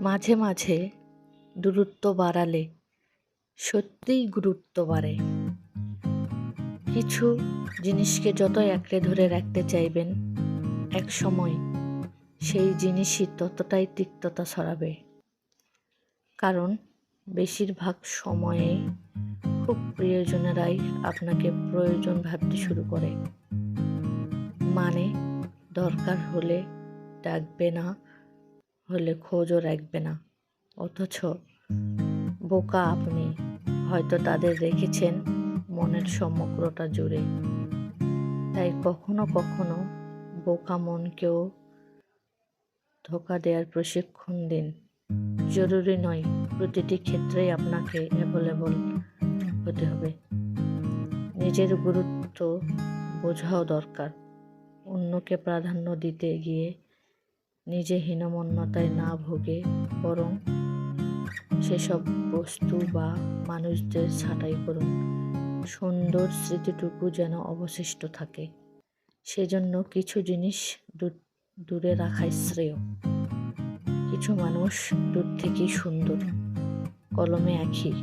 মাঝে মাঝে দূরত্ব বাড়ালে সত্যিই গুরুত্ব বাড়ে। কিছু জিনিসকে যতই আঁকড়ে ধরে রাখতে চাইবেন, এক সময় সেই জিনিসই ততটাই তিক্ততা ছড়াবে। কারণ বেশিরভাগ সময়েই খুব প্রিয়জনেরাই আপনাকে প্রয়োজন ভাবতে শুরু করে। মানে দরকার হলে ডাকবে না, হলে খোঁজও রাখবে না। অথচ বোকা আপনি, হয়তো তাদের রেখেছেন মনের সমগ্রটা জুড়ে। তাই কখনো কখনো বোকা মনকেও ধোঁকা দেওয়ার প্রশিক্ষণ দিন। জরুরি নয় প্রতিটি ক্ষেত্রেই আপনাকে অ্যাভেলেবল হতে হবে। নিজের গুরুত্ব বোঝাও দরকার। অন্যকে প্রাধান্য দিতে গিয়ে নিজে হীনমন্যতায় না ভোগে, বরং সেসব বস্তু বা মানুষদের ছাঁটাই করুন। সুন্দর স্মৃতিটুকু যেন অবশিষ্ট থাকে। সেজন্য কিছু জিনিস দূরে রাখাই শ্রেয়। কিছু মানুষ দূর থেকেই সুন্দর, কলমে আঁখি।